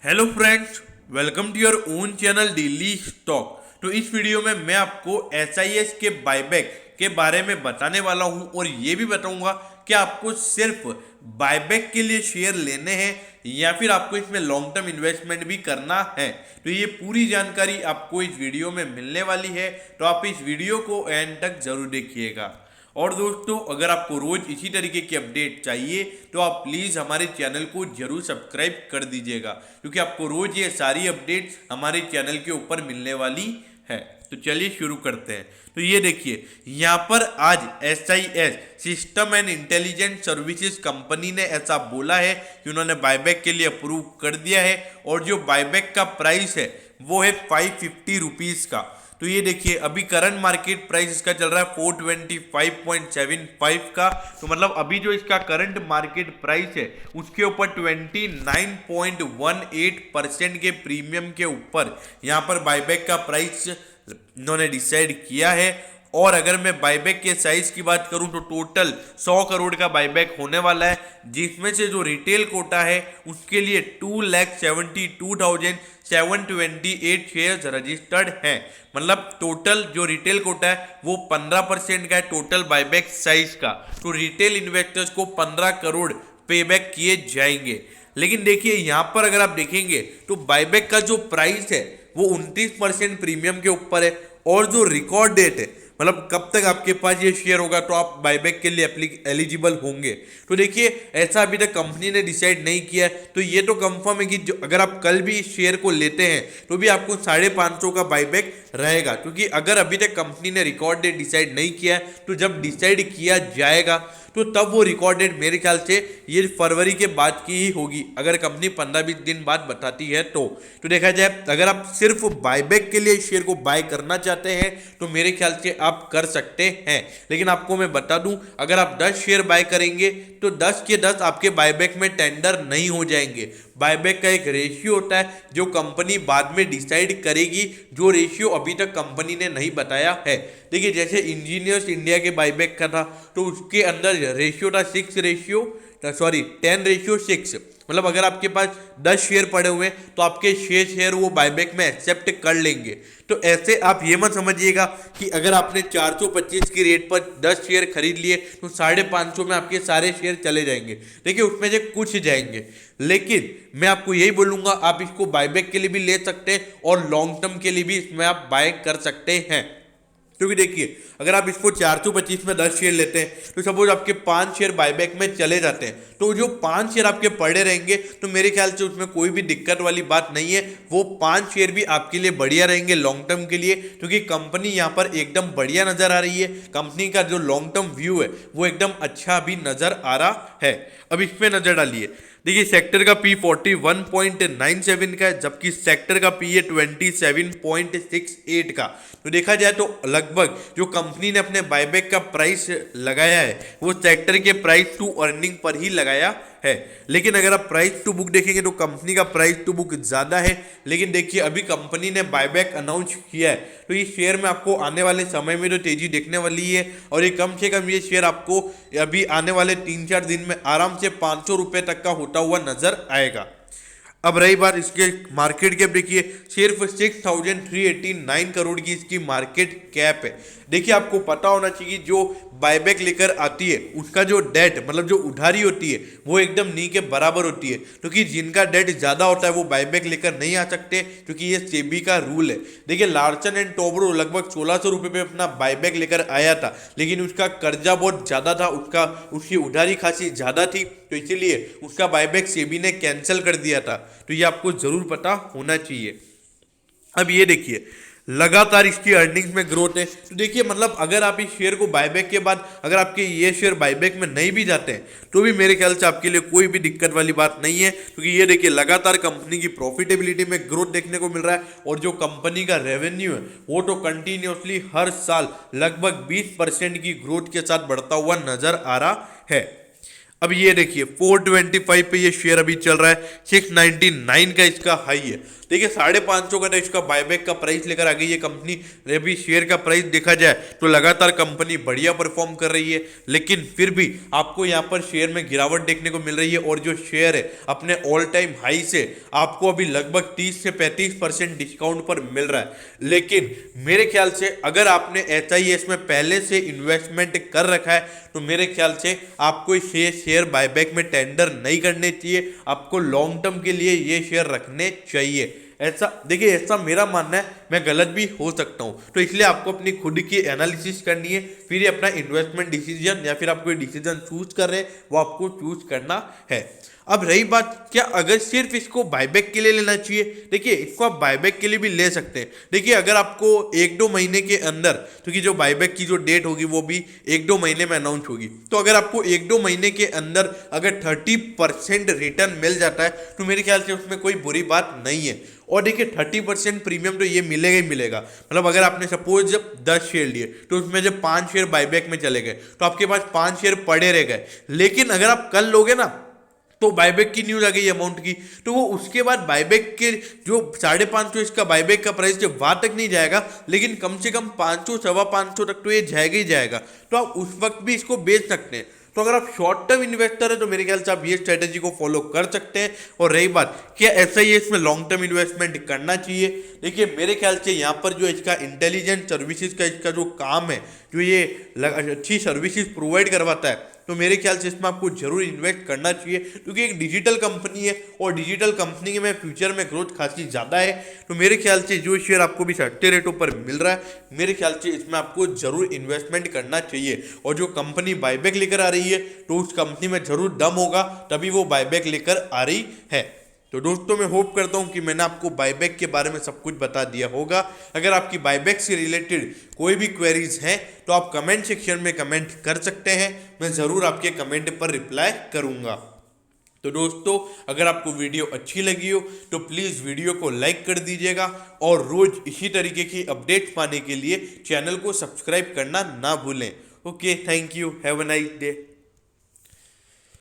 Hello friends, welcome to your own channel daily stock. तो इस video में मैं आपको एसआईएस के बायबैक के बारे में बताने वाला हूं और ये भी बताऊंगा कि आपको सिर्फ बायबैक के लिए शेयर लेने हैं या फिर आपको इसमें लॉन्ग टर्म इन्वेस्टमेंट भी करना है। तो ये पूरी जानकारी आपको इस वीडियो में मिलने वाली है, तो आप इस वीडियो को एंड तक जरूर देखिएगा। और दोस्तों, अगर आपको रोज इसी तरीके की अपडेट चाहिए तो आप प्लीज़ हमारे चैनल को जरूर सब्सक्राइब कर दीजिएगा, क्योंकि आपको रोज ये सारी अपडेट्स हमारे चैनल के ऊपर मिलने वाली है। तो चलिए शुरू करते हैं। तो ये देखिए, यहाँ पर आज SIS system and intelligent services company ने ऐसा बोला है कि उन्होंने बायबैक के लिए अप्रूव कर दिया है और जो बायबैक का प्राइस है वो है 550 रुपीज़ का। तो ये देखिए, अभी करंट मार्केट प्राइस इसका चल रहा है 425.75 का। तो मतलब अभी जो इसका करंट मार्केट प्राइस है उसके ऊपर 29.18% के प्रीमियम के ऊपर यहाँ पर बायबैक का प्राइस इन्होंने डिसाइड किया है। और अगर मैं बायबैक के साइज की बात करूं तो टोटल 100 करोड़ का बायबैक होने वाला है, जिसमें से जो रिटेल कोटा है उसके लिए 2,72,728 शेयर्स रजिस्टर्ड हैं। मतलब टोटल जो रिटेल कोटा है वो 15% का है टोटल बायबैक साइज का। तो रिटेल इन्वेस्टर्स को 15 करोड़ पेबैक किए जाएंगे। लेकिन देखिए, यहाँ पर अगर आप देखेंगे तो बायबैक का जो प्राइस है वो 29% प्रीमियम के ऊपर है और जो रिकॉर्ड डेट है, मतलब कब तक आपके पास ये शेयर होगा तो आप बायबैक के लिए एलिजिबल होंगे, तो देखिए ऐसा अभी तक कंपनी ने डिसाइड नहीं किया है। तो ये तो कंफर्म है कि जो अगर आप कल भी इस शेयर को लेते हैं तो भी आपको 550 का बायबैक रहेगा, क्योंकि अगर अभी तक कंपनी ने रिकॉर्ड डेट डिसाइड नहीं किया है तो जब डिसाइड किया जाएगा तो तब वो रिकॉर्ड डेट मेरे ख्याल से ये फरवरी के बाद की ही होगी, अगर कंपनी 15-20 दिन बाद बताती है तो देखा जाए अगर आप सिर्फ बायबैक के लिए शेयर को बाय करना चाहते हैं तो मेरे ख्याल से आप कर सकते हैं। लेकिन आपको मैं बता दूं, अगर आप 10 शेयर बाय करेंगे तो 10 के 10 आपके बायबैक में टेंडर नहीं हो जाएंगे। बायबैक का एक रेशियो होता है जो कंपनी बाद में डिसाइड करेगी, जो रेशियो अभी तक कंपनी ने नहीं बताया है। देखिए, जैसे इंजीनियर्स इंडिया के बायबैक का था तो उसके अंदर रेशियो था 10:6। मतलब अगर आपके पास 10 शेयर पड़े हुए हैं तो आपके 6 शेयर वो बायबैक में एक्सेप्ट कर लेंगे। तो ऐसे आप ये मत समझिएगा कि अगर आपने 425 की रेट पर 10 शेयर खरीद लिए तो 550 में आपके सारे शेयर चले जाएंगे। देखिए, उसमें से कुछ जाएंगे, लेकिन मैं आपको यही बोलूंगा आप इसको बायबैक के लिए भी ले सकते हैं और लॉन्ग टर्म के लिए भी इसमें आप बाय कर सकते हैं। क्योंकि देखिए, अगर आप इसको 425 में 10 शेयर लेते हैं तो सपोज आपके 5 शेयर बायबैक में चले जाते हैं, तो जो 5 शेयर आपके पड़े रहेंगे तो मेरे ख्याल से उसमें कोई भी दिक्कत वाली बात नहीं है। वो 5 शेयर भी आपके लिए बढ़िया रहेंगे लॉन्ग टर्म के लिए, क्योंकि कंपनी यहाँ पर एकदम बढ़िया नजर आ रही है। कंपनी का जो लॉन्ग टर्म व्यू है वो एकदम अच्छा भी नजर आ रहा है। अब इस पर नजर डालिए। देखिए, सेक्टर का पी 41.97 का है, जबकि सेक्टर का पी है 27.68 का। तो देखा जाए तो लगभग जो कंपनी ने अपने बायबैक का प्राइस लगाया है वो सेक्टर के प्राइस टू अर्निंग पर ही लगाया है। लेकिन अगर आप प्राइस टू बुक देखेंगे तो कंपनी का प्राइस टू बुक ज़्यादा है। लेकिन देखिए, अभी कंपनी ने बायबैक अनाउंस किया है तो इस शेयर में आपको आने वाले समय में तो तेजी देखने वाली है और ये कम से कम ये शेयर आपको अभी आने वाले 3-4 दिन में आराम से 500 रुपये तक का होता हुआ नजर आएगा। अब रही बात इसके मार्केट कैप, देखिए सिर्फ 6,389 करोड़ की इसकी मार्केट कैप है। देखिए, आपको पता होना चाहिए जो बायबैक लेकर आती है उसका जो डेट, मतलब जो उधारी होती है वो एकदम नी के बराबर होती है, क्योंकि जिनका डेट ज़्यादा होता है वो बायबैक लेकर नहीं आ सकते, क्योंकि ये सेबी का रूल है। देखिए, लार्सन एंड टोब्रो लगभग 1600 रुपये पे अपना बायबैक लेकर आया था, लेकिन उसका कर्जा बहुत ज़्यादा था, उसकी उधारी खासी ज़्यादा थी, तो इसीलिए उसका बायबैक सेबी ने कैंसिल कर दिया था। तो ये आपको ज़रूर पता होना चाहिए। अब ये देखिए, लगातार इसकी अर्निंग्स में ग्रोथ है। तो देखिए, मतलब अगर आप इस शेयर को बायबैक के बाद अगर आपके ये शेयर बायबैक में नहीं भी जाते हैं तो भी मेरे ख्याल से आपके लिए कोई भी दिक्कत वाली बात नहीं है, क्योंकि ये देखिए लगातार कंपनी की प्रॉफिटेबिलिटी में ग्रोथ देखने को मिल रहा है और जो कंपनी का रेवेन्यू है वो तो कंटिन्यूसली हर साल लगभग 20% की ग्रोथ के साथ बढ़ता हुआ नजर आ रहा है। अब ये देखिए, 425 पे ये शेयर अभी चल रहा है, 699 का इसका हाई है। देखिए 550 का तो इसका बायबैक का प्राइस लेकर आ गई है कंपनी। अभी शेयर का प्राइस देखा जाए तो लगातार कंपनी बढ़िया परफॉर्म कर रही है, लेकिन फिर भी आपको यहाँ पर शेयर में गिरावट देखने को मिल रही है और जो शेयर है अपने ऑल टाइम हाई से आपको अभी लगभग 30 से 35% डिस्काउंट पर मिल रहा है। लेकिन मेरे ख्याल से अगर आपने SIS में पहले से इन्वेस्टमेंट कर रखा है तो मेरे ख्याल से आपको ये शेयर बायबैक में टेंडर नहीं करने चाहिए, आपको लॉन्ग टर्म के लिए ये शेयर रखने चाहिए। ऐसा देखिए, ऐसा मेरा मानना है, मैं गलत भी हो सकता हूँ, तो इसलिए आपको अपनी खुद की एनालिसिस करनी है, फिर ये अपना इन्वेस्टमेंट डिसीजन या फिर आप कोई डिसीजन चूज कर रहे हैं वो आपको चूज करना है। अब रही बात क्या अगर सिर्फ इसको बायबैक के लिए लेना चाहिए, देखिए इसको आप बायबैक के लिए भी ले सकते हैं। देखिए अगर आपको 1-2 महीने के अंदर, क्योंकि जो बायबैक की जो डेट होगी वो भी 1-2 महीने में अनाउंस होगी, तो अगर आपको 1-2 महीने के अंदर अगर 30% रिटर्न मिल जाता है तो मेरे ख्याल से उसमें कोई बुरी बात नहीं है। और देखिए 30% प्रीमियम तो ये मिलेगा ही मिलेगा। मतलब अगर आपने सपोज जब 10 शेयर लिए तो उसमें जब 5 शेयर बायबैक में चले गए तो आपके पास 5 शेयर पड़े रह गए। लेकिन अगर आप कल लोगे ना तो बायबैक की न्यूज आ गई अमाउंट की, तो वो उसके बाद बायबैक के जो 550 इसका बायबैक का प्राइस जब वहां तक नहीं जाएगा, लेकिन कम से कम 500 550 तक तो ये जाएगा ही जाएगा, तो आप उस वक्त भी इसको बेच सकते हैं। तो अगर आप शॉर्ट टर्म इन्वेस्टर है तो मेरे ख्याल से आप ये स्ट्रेटेजी को फॉलो कर सकते हैं। और रही बात क्या SIS में लॉन्ग टर्म इन्वेस्टमेंट करना चाहिए, देखिए मेरे ख्याल से यहाँ पर जो इसका इंटेलिजेंट सर्विसेज का इसका जो काम है, जो ये अच्छी सर्विसेज प्रोवाइड करवाता है, तो मेरे ख्याल से इसमें आपको जरूर इन्वेस्ट करना चाहिए, क्योंकि एक डिजिटल कंपनी है और डिजिटल कंपनी में फ्यूचर में ग्रोथ खासी ज़्यादा है। तो मेरे ख्याल से जो शेयर आपको भी सस्ते रेटों पर मिल रहा है, मेरे ख्याल से इसमें आपको जरूर इन्वेस्टमेंट करना चाहिए। और जो कंपनी बायबैक लेकर आ रही है तो उस कंपनी में जरूर दम होगा, तभी वो बायबैक लेकर आ रही है। तो दोस्तों मैं होप करता हूं कि मैंने आपको बायबैक के बारे में सब कुछ बता दिया होगा। अगर आपकी बायबैक से रिलेटेड कोई भी क्वेरीज हैं तो आप कमेंट सेक्शन में कमेंट कर सकते हैं, मैं ज़रूर आपके कमेंट पर रिप्लाई करूंगा। तो दोस्तों अगर आपको वीडियो अच्छी लगी हो तो प्लीज़ वीडियो को लाइक कर दीजिएगा और रोज़ इसी तरीके की अपडेट्स पाने के लिए चैनल को सब्सक्राइब करना ना भूलें। Okay, thank you, have a nice day.